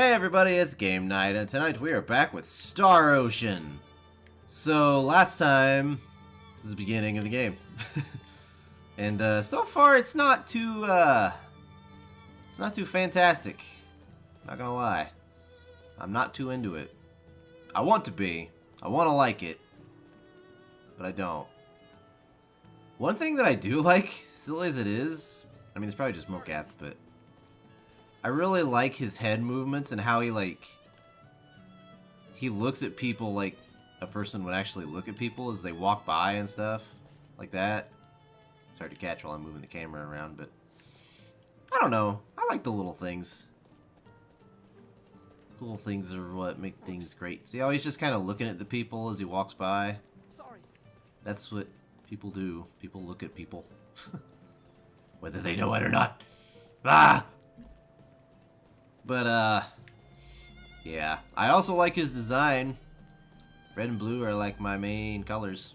Hey everybody, it's GameKnight, and tonight we are back with Star Ocean. So last time, this is the beginning of the game, and so far it's not too fantastic. Not gonna lie, I'm not too into it. I want to be, I want to like it, but I don't. One thing that I do like, silly as it is, I mean it's probably just mocap, but I really like his head movements and how he looks at people like a person would actually look at people as they walk by and stuff like that. It's hard to catch while I'm moving the camera around, but I don't know. I like the little things. The little things are what make things great. See how he's just kind of looking at the people as he walks by? Sorry. That's what people do. People look at people. Whether they know it or not. Ah! But, yeah. I also like his design. Red and blue are like my main colors.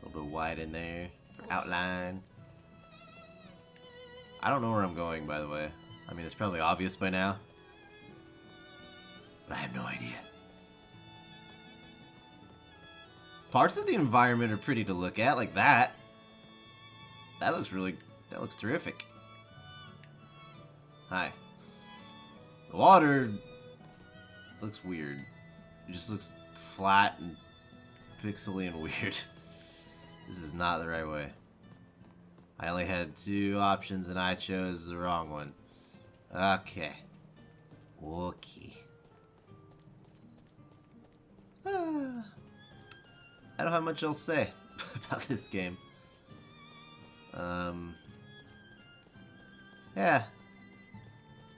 A little bit white in there for outline. I don't know where I'm going, by the way. I mean, it's probably obvious by now. But I have no idea. Parts of the environment are pretty to look at, like that. That looks terrific. Hi. The water looks weird. It just looks flat and pixely and weird. This is not the right way. I only had two options and I chose the wrong one. Okay. Okay. I don't have much else to say about this game. Yeah.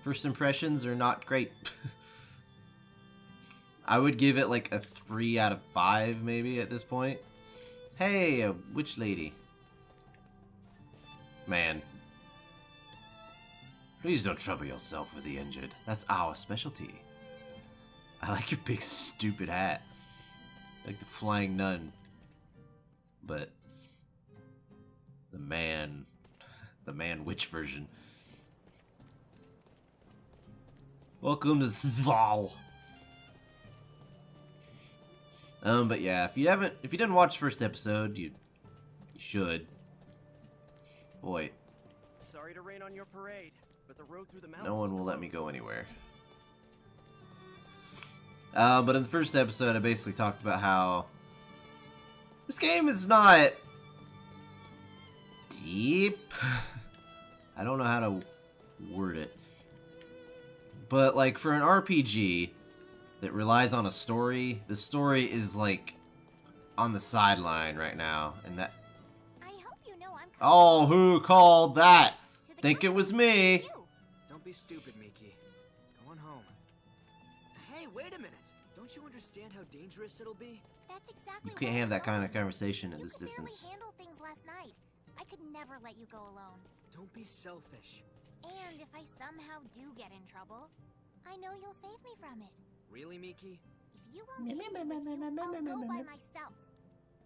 First impressions are not great. I would give it like a 3 out of 5 maybe at this point. Hey, a witch lady. Man. Please don't trouble yourself with the injured. That's our specialty. I like your big stupid hat. Like the flying nun. But the man witch version. Welcome to Sval. But yeah, if you didn't watch the first episode, you should. Boy. Sorry to rain on your parade, but the road through the mountains No one will is let me closed. go anywhere. But in the first episode, I basically talked about how this game is not deep. I don't know how to word it. But, like, for an RPG that relies on a story, the story is, like, on the sideline right now. And that... I hope you know I'm Oh, who called that? Think it was me. Don't be stupid, Miki. Go on home. Hey, wait a minute. Don't you understand how dangerous it'll be? That's exactly You can't why have that kind of I'm conversation at You this could barely distance. handle things last night. I could never let you go alone. Don't be selfish. And if I somehow do get in trouble, I know you'll save me from it. Really, Miki? If you won't keep me with you, I'll go by myself.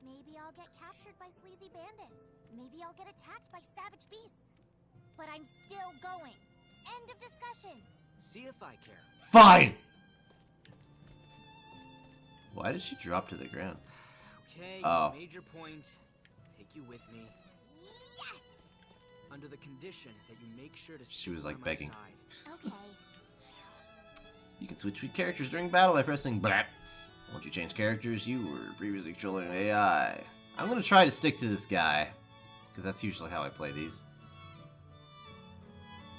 Maybe I'll get captured by sleazy bandits. Maybe I'll get attacked by savage beasts. But I'm still going. End of discussion. See if I care. Fine! Why did she drop to the ground? Okay, Oh. you made your point. Take you with me. Yes! Under the condition that you make sure to She was, stay like, by my begging. side. Okay. You can switch between characters during battle by pressing BLAP. Once you change characters, you were previously controlling an AI. I'm gonna try to stick to this guy, because that's usually how I play these.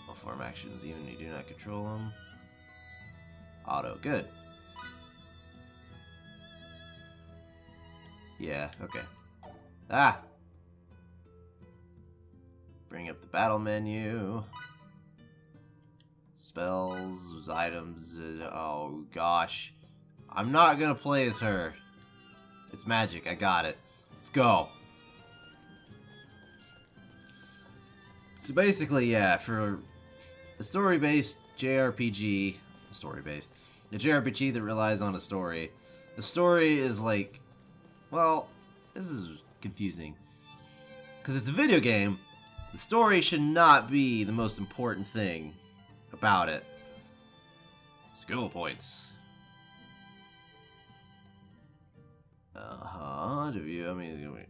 All form actions, even if you do not control them. Auto, good. Yeah, okay. Ah! Bring up the battle menu. Spells, items, oh gosh. I'm not gonna play as her. It's magic, I got it. Let's go. So basically, yeah, for the story-based JRPG, a JRPG that relies on a story, the story is like, well, this is confusing. Because it's a video game, the story should not be the most important thing about it. Skill points.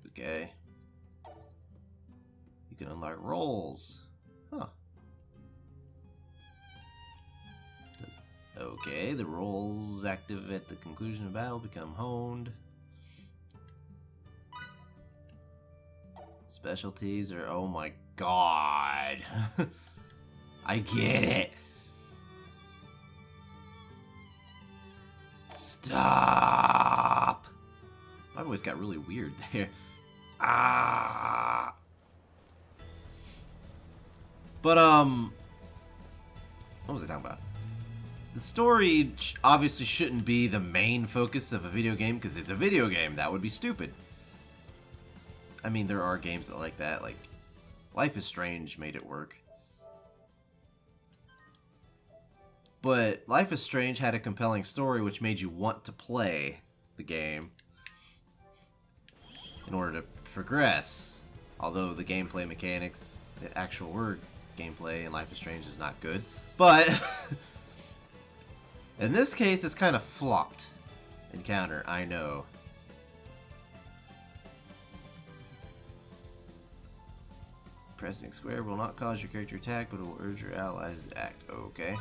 Okay. You can unlock rolls. Huh. Okay, the rolls active at the conclusion of battle become honed. Specialties are, oh my god. I get it. Stop. My voice got really weird there. Ah. But, what was I talking about? The story obviously shouldn't be the main focus of a video game because it's a video game. That would be stupid. I mean, there are games that like that. Like, Life is Strange made it work. But Life is Strange had a compelling story which made you want to play the game in order to progress. Although the gameplay mechanics, the actual word gameplay in Life is Strange is not good. But in this case, it's kind of flopped. Encounter, I know. Pressing square will not cause your character to attack, but it will urge your allies to act. Okay.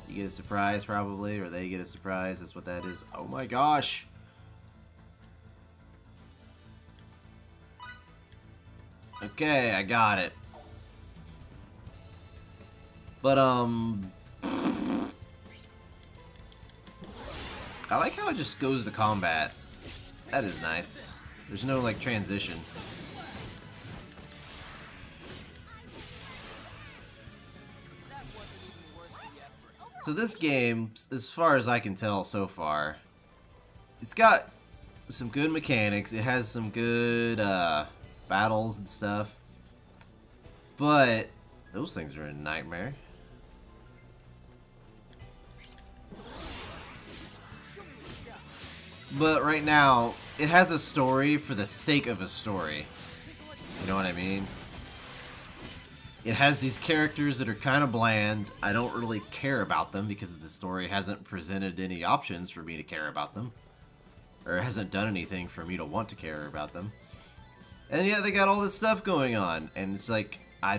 You get a surprise, probably, or they get a surprise. That's what that is. Oh my gosh! Okay, I got it. But, I like how it just goes to combat. That is nice. There's no, like, transition. So this game, as far as I can tell so far, it's got some good mechanics. It has some good battles and stuff. But those things are a nightmare. But right now, it has a story for the sake of a story. You know what I mean? It has these characters that are kind of bland. I don't really care about them because the story hasn't presented any options for me to care about them. Or it hasn't done anything for me to want to care about them. And yeah, they got all this stuff going on. And it's like, I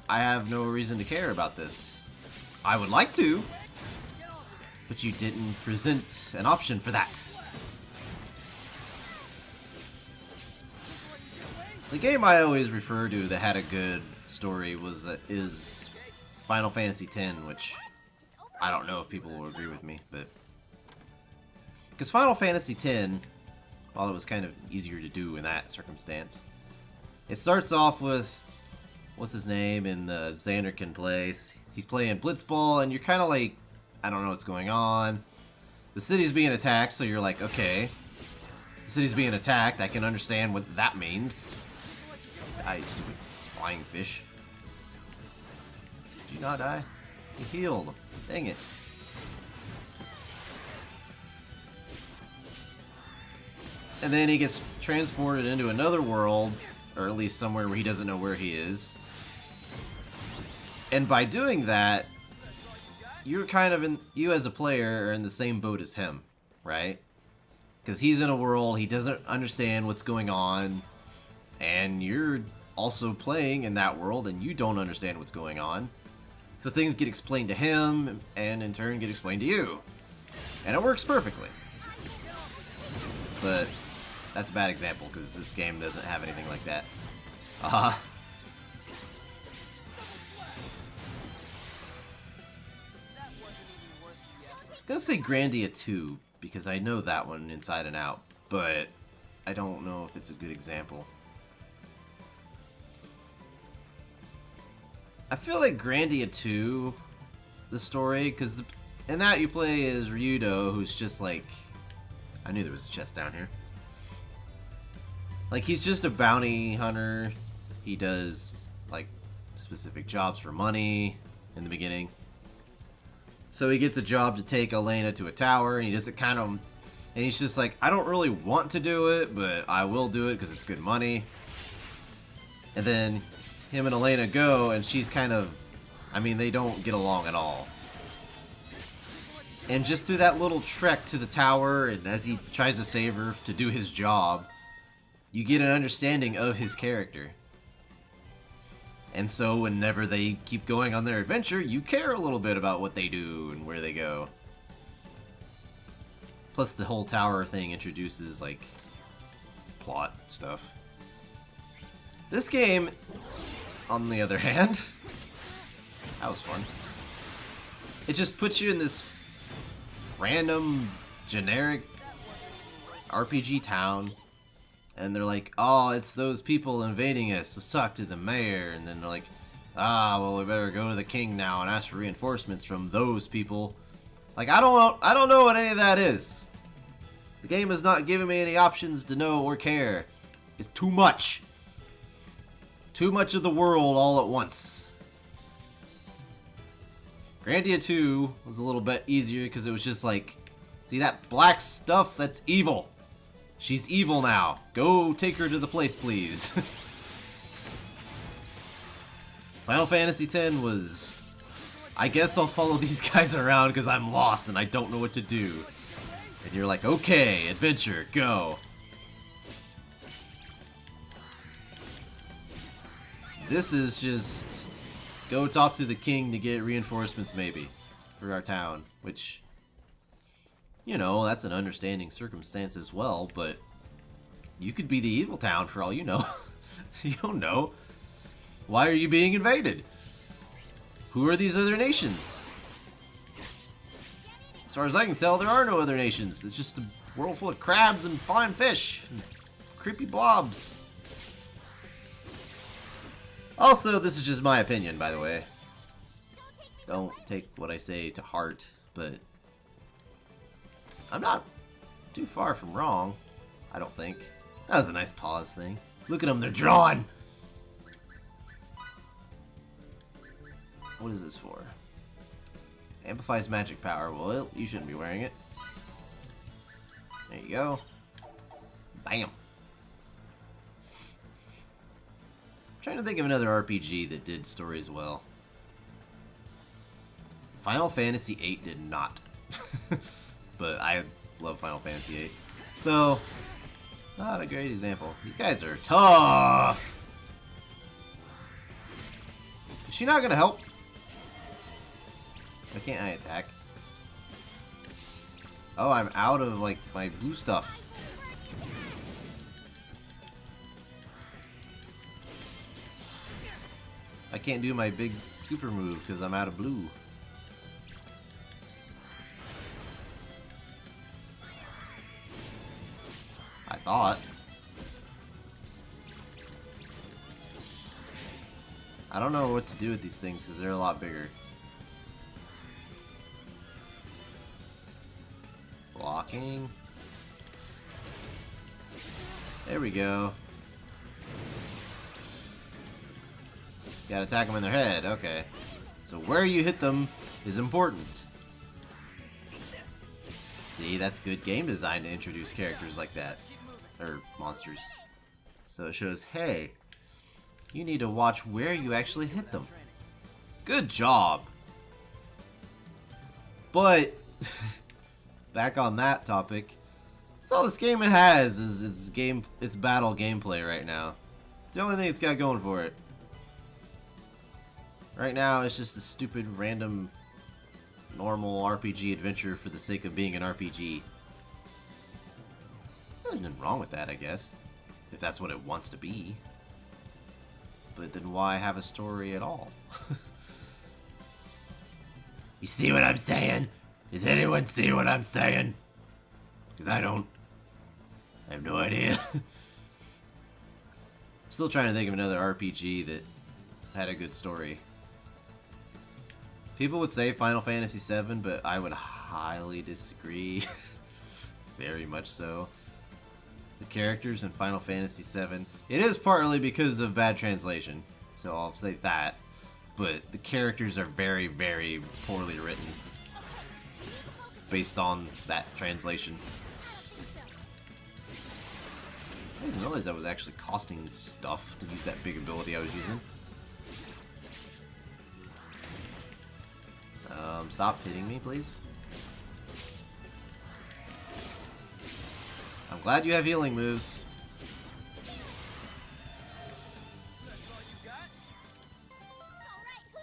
have no reason to care about this. I would like to. But you didn't present an option for that. The game I always refer to that had a good story is Final Fantasy X, which I don't know if people will agree with me, but because Final Fantasy X, while it was kind of easier to do in that circumstance, it starts off with what's his name in the Xander can play. He's playing Blitzball, and you're kind of like, I don't know what's going on. The city's being attacked, so you're like, okay, the city's being attacked. I can understand what that means. Die, stupid flying fish. Did you not die? You healed. Dang it. And then he gets transported into another world, or at least somewhere where he doesn't know where he is. And by doing that, you're kind of you as a player are in the same boat as him, right? Because he's in a world, he doesn't understand what's going on, and you're also playing in that world and you don't understand what's going on. So things get explained to him and in turn get explained to you. And it works perfectly. But that's a bad example because this game doesn't have anything like that. I was gonna say Grandia 2 because I know that one inside and out, but I don't know if it's a good example. I feel like Grandia 2, the story, because in that you play as Ryudo, who's just like, I knew there was a chest down here. Like, he's just a bounty hunter. He does, like, specific jobs for money in the beginning. So he gets a job to take Elena to a tower, and he does it kind of, and he's just like, I don't really want to do it, but I will do it because it's good money. And then him and Elena go, and she's kind of, I mean, they don't get along at all. And just through that little trek to the tower, and as he tries to save her to do his job, you get an understanding of his character. And so whenever they keep going on their adventure, you care a little bit about what they do and where they go. Plus the whole tower thing introduces, like, plot stuff. This game, on the other hand, that was fun. It just puts you in this random, generic RPG town, and they're like, oh, it's those people invading us, let's talk to the mayor, and then they're like, ah, well, we better go to the king now and ask for reinforcements from those people. Like, I don't know what any of that is. The game is not giving me any options to know or care. It's too much. Too much of the world all at once. Grandia 2 was a little bit easier because it was just like, see that black stuff? That's evil. She's evil now. Go take her to the place, please. Final Fantasy X was, I guess I'll follow these guys around because I'm lost and I don't know what to do. And you're like, okay, adventure, go. This is just go talk to the king to get reinforcements maybe for our town, which, you know, that's an understanding circumstance as well, but you could be the evil town for all you know. You don't know. Why are you being invaded? Who are these other nations? As far as I can tell, there are no other nations. It's just a world full of crabs and flying fish and creepy blobs. Also, this is just my opinion, by the way. Don't take what I say to heart, but I'm not too far from wrong, I don't think. That was a nice pause thing. Look at them, they're drawn! What is this for? Amplifies magic power. Well, you shouldn't be wearing it. There you go. Bam. Trying to think of another RPG that did stories well. Final Fantasy VIII did not. But I love Final Fantasy VIII. So, not a great example. These guys are tough! Is she not gonna help? Why can't I attack? Oh, I'm out of, like, my blue stuff. I can't do my big super move because I'm out of blue. I thought. I don't know what to do with these things because they're a lot bigger. Blocking. There we go. Gotta attack them in their head, okay. So where you hit them is important. See, that's good game design to introduce characters like that. Or monsters. So it shows, hey, you need to watch where you actually hit them. Good job! But, back on that topic, that's all this game has is its battle gameplay right now. It's the only thing it's got going for it. Right now, it's just a stupid, random, normal RPG adventure for the sake of being an RPG. There's nothing wrong with that, I guess. If that's what it wants to be. But then why have a story at all? You see what I'm saying? Does anyone see what I'm saying? Because I don't. I have no idea. Still trying to think of another RPG that had a good story. People would say Final Fantasy VII, but I would highly disagree. Very much so. The characters in Final Fantasy VII, it is partly because of bad translation, so I'll say that. But the characters are very, very poorly written based on that translation. I didn't realize that was actually costing stuff to use that big ability I was using. Stop hitting me, please. I'm glad you have healing moves.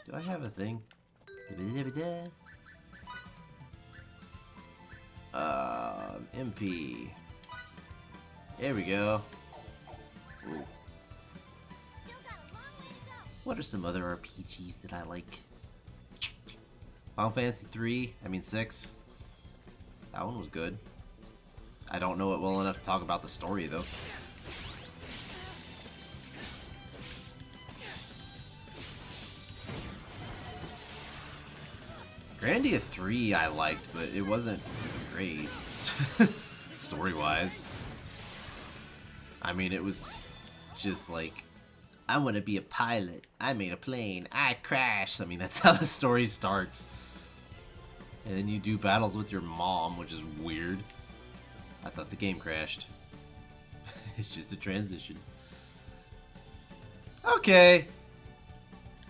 Do I have a thing? MP. There we go. Ooh. What are some other RPGs that I like? Final Fantasy 6. That one was good. I don't know it well enough to talk about the story though. Grandia 3 I liked, but it wasn't great story-wise. I mean, it was just like, I want to be a pilot. I made a plane. I crashed. I mean, that's how the story starts. And then you do battles with your mom, which is weird. I thought the game crashed. It's just a transition. Okay.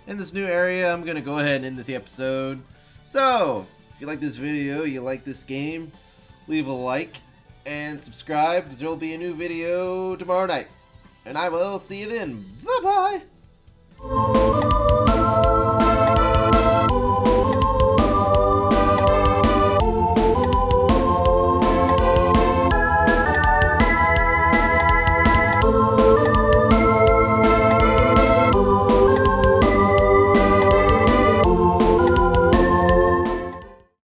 In this new area, I'm going to go ahead and end this episode. So, if you like this video, you like this game, leave a like and subscribe, because there will be a new video tomorrow night. And I will see you then. Bye-bye!